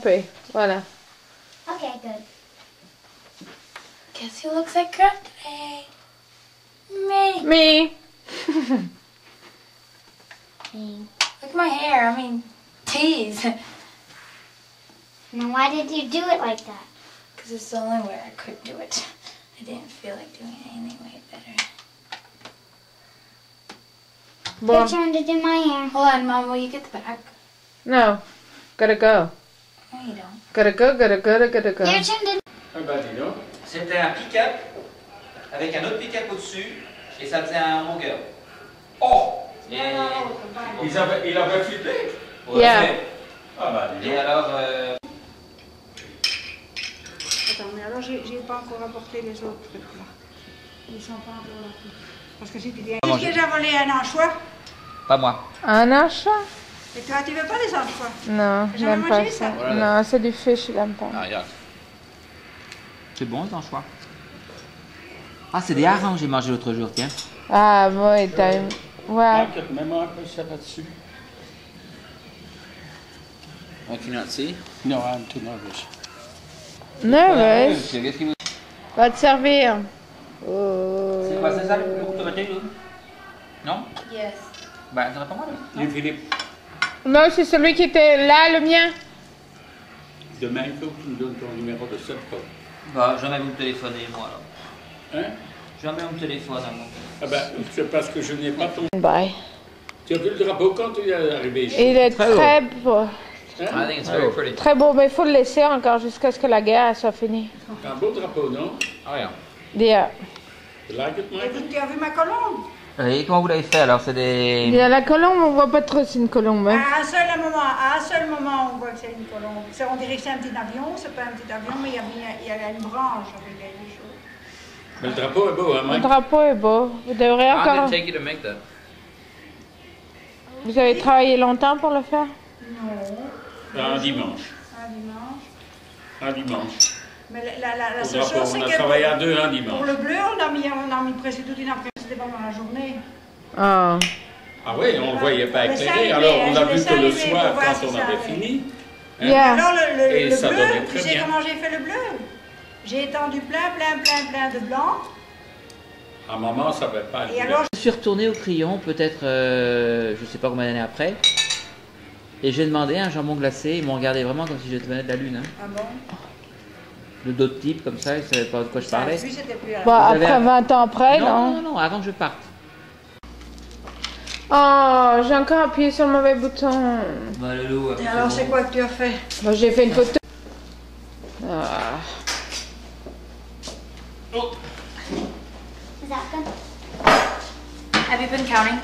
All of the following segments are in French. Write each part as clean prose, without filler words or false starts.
Voilà. Okay, good. Guess who looks like crap today? Me. Me. Me. Look at my hair. I mean, tease. Now, why did you do it like that? Because it's the only way I could do it. I didn't feel like doing it any way better. Bon. Your turn to do my hair. Hold on, Mom. Will you get the bag? No. Gotta go. No, you don't. Gotta go, gotta go, gotta go. Your turn to... Ah bah dis donc. C'était un pick-up avec un autre pick-up au-dessus et ça faisait un hamburger. Oh, Et, il avait filé. Yeah. Ah bah dis et donc. alors, Attends, mais alors j'ai pas encore apporté les autres trucs là. Ils sont pas encore là. Parce que si tu dis, est-ce que j'ai volé un anchois? pas moi. Un achat? Et toi, tu veux pas les anchois? Non, Jamais j'aime pas mangé ça. ça? Voilà. Non, c'est du fish, je l'aime pas. Ah, regarde. C'est bon, les anchois. Ah, c'est des harengs que j'ai mangé l'autre jour, tiens. Ah, ouais, t'as... Ouais. Même un peu ça là-dessus. On finit là-dessus. No, I'm too nervous. Nervous. Qu'est-ce qui vous... Va te servir. Oh. C'est quoi, c'est ça le couteau de thé, non? Yes. Bah, t'en as pas moi, là? Et Philippe, Non, c'est celui qui était là, le mien. demain il faut que tu me donnes ton numéro de cell phone. Bah, jamais vous me téléphonez, moi, alors. Hein? Jamais on me téléphone, à moi. Ah ben, c'est parce que je n'ai pas ton... Bye. Tu as vu le drapeau quand tu es arrivé ici? Il est Très très beau. I think it's very pretty. Très beau, mais il faut le laisser encore jusqu'à ce que la guerre soit finie. Un beau drapeau, non? Ah, yeah. Dia. You like it, Mike? Écoute, tu as vu ma colombe? Et comment vous l'avez fait, alors? C'est des... Dia, la colombe, on voit pas trop si c'est une colombe. Hein. À un seul moment, on voit que c'est une colombe. On dirait que c'est un petit avion, c'est pas un petit avion, mais il y a une branche avec quelque chose. Mais le drapeau est beau, hein, Le Mike? drapeau est beau. Vous devrez How did encore... it take you to make that? Vous avez travaillé longtemps pour le faire? Non, Un dimanche. un dimanche. Un dimanche. Mais la Au seule drapeau, chose, c'est on a que travaillé à deux un pour dimanche. le bleu, on a mis presque toute une après-midi, c'était pas dans la journée. Oh. Ah oui, on ne le voyait pas Je laissais éclairé, allumer, alors on je a vu laissais que le allumer soir, pour voir quand si on ça avait allait. fini. hein. Yeah. Alors Et le ça bleu, donnait tu très sais bien. comment j'ai fait le bleu? J'ai étendu plein de blanc. À maman, ça ne va pas. Et alors, Je suis retourné au crayon, peut-être, je sais pas combien d'années après. Et j'ai demandé un jambon glacé. Ils m'ont regardé vraiment comme si je venais de la lune. Hein. ah bon? Le dos de type, comme ça, ils savaient pas de quoi je parlais. Lui, c'était plus à la... Bah, Vous avez après un- 20 ans après, non? non, avant que je parte. Oh, j'ai encore appuyé sur le mauvais bouton. Bah, le loup, Et alors, c'est quoi que tu as fait? Bah, j'ai fait une photo. Ah. Is that good? Have you been counting?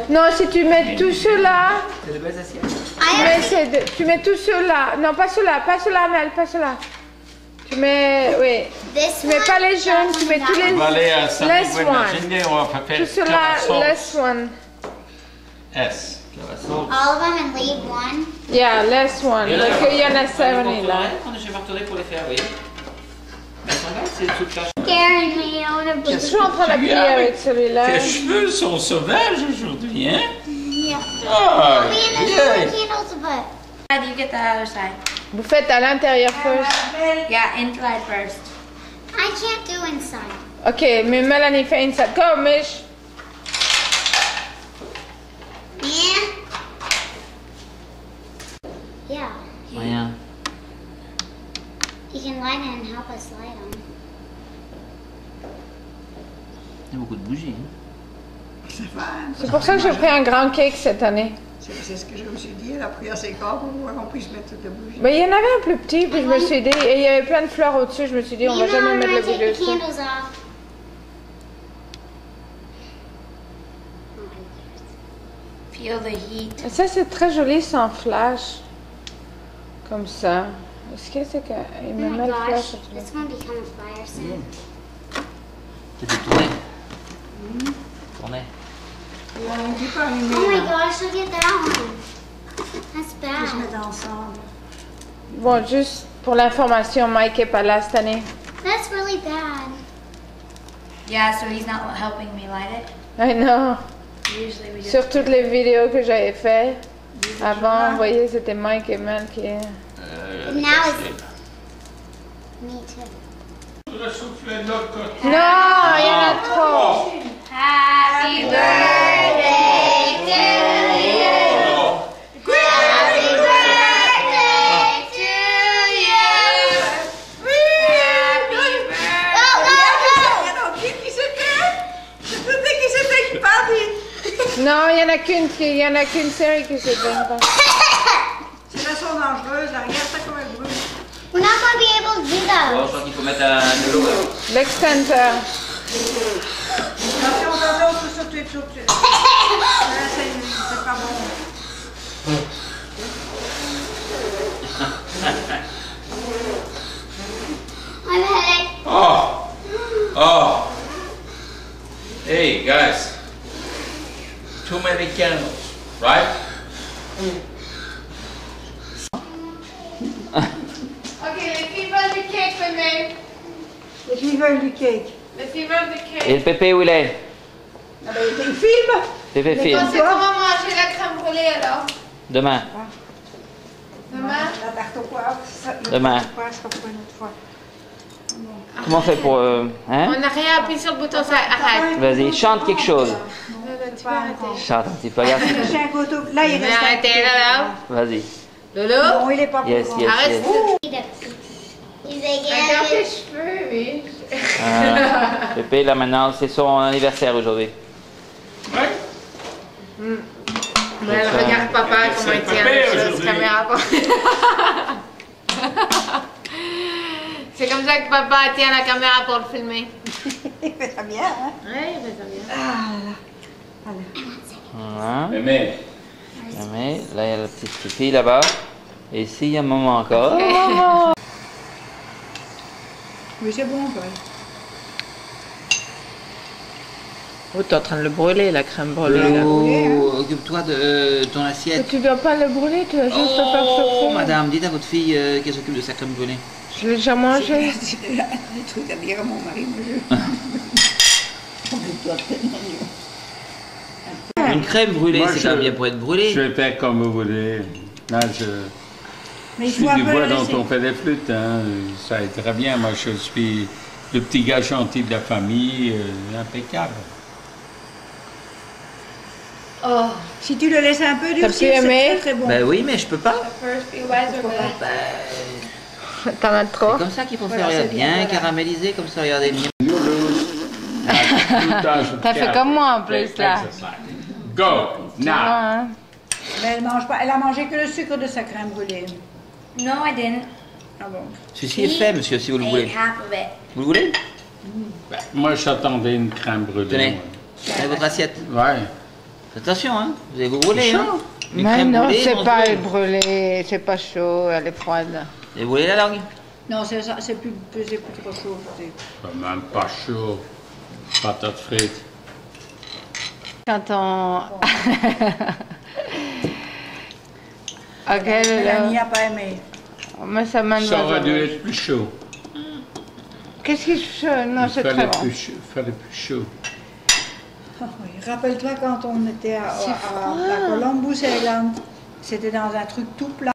Non, si tu mets tout cela, C'est de belles assiettes. tu mets tout cela. Non, pas cela, Mel, pas cela. Tu mets, oui. This Tu mets pas les jaunes, tu mets tous les... On va aller à Less Saint-Michel, one. on va faire Tout cela, less one. S. all of them and leave one. Yeah, less one. Parce qu'il y en a 70 là. Je vais retourner pour les faire, oui. Mais c'est des trucs cachés. Scaring me, I want to Je suis en train d'appuyer avec celui-là. Tes cheveux sont sauvages aujourd'hui, hein? Yeah. Ah, Me and there's yeah. more candles to put. How do you get the other side? Vous faites à l'intérieur first. Yeah, inside first. I can't do inside. Ok, mais Mélanie fait inside. Go, Mish. Yeah. Yeah. Rien. You can light it and help us light them. Il y a beaucoup de bougies. C'est pour ça que j'ai pris un grand cake cette année. C'est ce que je me suis dit, elle a pris assez grand pour qu'on puisse mettre toutes les bougies. Ben, il y en avait un plus petit, puis je me suis dit, et il y avait plein de fleurs au-dessus, je me suis dit, on va You know, jamais I'm mettre le gonna bougie take the dessus. candles off. Feel the heat. Et ça, c'est très joli sans flash. Comme ça. Est-ce que c'est qu'il Oh me met my le gosh, flash? it's gonna become a fire soon. Tu peux tourner. Tourner. Oh my gosh, look at that one. That's Ils se mettent bad. ensemble. Bon, juste pour l'information, Mike est pas là cette année. That's really bad. Yeah, so he's not helping me light it. I know. Usually we just... Sur toutes les vidéos que j'avais fait avant, vous voyez, c'était Mike et Mel qui... Now it's me too. Non, il y en a trop. Happy birthday to you. Happy birthday to you. Happy birthday. Qui c'était? C'était qui c'était qui partit? Non, il y en a qu'une série qui se donne pas. C'est la son dangereuse, là. Regarde ça comme elle brûle. We're not going to be able to do Bon, that. je crois qu'il faut mettre un de l'eau. L'extincteur. Attention, attention, surtout. C'est pas bon. I'm headache. Oh! Hey, guys. Too many candles, right? Ok, les filles veulent du cake, bébé. Les filles veulent du cake. Les filles veulent du Et cake. le Pépé, où il est? Ah ben, il filme. Pépé Mais filme. quand c'est comment manger la crème brûlée alors? Demain. Demain? La tarte au poivre. Demain. La tarte au poivre sera pour une autre fois. Comment on fait pour... On hein? n'a rien appuyé sur le bouton, ça arrête. Vas-y, chante quelque chose. Tu peux arrêter. Chante un petit peu, regarde. J'ai un gâteau. Là, il Mais reste un arrêtez petit là, peu. là. Vas-y. Lolo? Non, il est pas Yes, pour yes, Arrête. yes. He's Regarde tes again. cheveux, oui. Pépé, là maintenant, c'est son anniversaire aujourd'hui. Ouais. Mais elle regarde papa comment il tient Pépé la chose, aujourd'hui. caméra. C'est comme ça que papa tient la caméra pour le filmer. Il fait ça bien, hein? Oui, il fait ça bien. Voilà. Mais, Mais là, il y a la petite fille là-bas. Et ici, il y a maman encore. Oui, c'est bon, Paul. Oh, t'es en train de le brûler, la crème brûlée. là. Oh, occupe-toi de ton assiette. Tu dois pas le brûler, tu vas juste le faire chauffer. Oh, madame, dites à votre fille qu'elle s'occupe de sa crème brûlée. Je l'ai déjà mangé. C'est des trucs à dire à mon mari, moi, Une crème brûlée, Moi, c'est je- quand même bien pour être brûlée. je vais faire comme vous voulez. Là, Mais je il suis faut un du peu bois le dont laisser. on fait des flûtes. Hein. Ça est très bien. Moi, je suis le petit gars gentil de la famille, impeccable. Oh, Si tu le laisses un peu T'as durcir, pu aimer? c'est très très bon. Ben oui, mais je peux pas. t'en as trop. C'est comme ça qu'il faut Voilà, faire, regarde, c'est bien, bien voilà. caramélisé, comme ça, regardez. T'as fait comme moi en plus là. Go, now. Hein? Mais elle mange pas. Elle a mangé que le sucre de sa crème brûlée. No, I didn't. Ah bon? Ceci est fait, monsieur, si vous le voulez. Ate half of it. Vous le voulez? Ben, moi, j'attendais une crème brûlée. Tenez, moi. prenez votre assiette. Ouais. Attention, hein, vous allez vous brûler. Hein. Une Mais crème non, brûlée, c'est on se pas brûle. brûlé, c'est pas chaud, elle est froide. Et vous voulez la langue? Non, c'est ça, c'est plus trop chaud. Pas même pas chaud. Patates frites. Quand on... Ok, Mélanie là. n'a pas aimé. Mais ça m'a Ça aurait dû être plus chaud. Qu'est-ce qui se... Non, Il c'est très fallait bon. fallait plus chaud. Ah oui. Rappelle-toi quand on était à la Columbus Island, c'était dans un truc tout plat.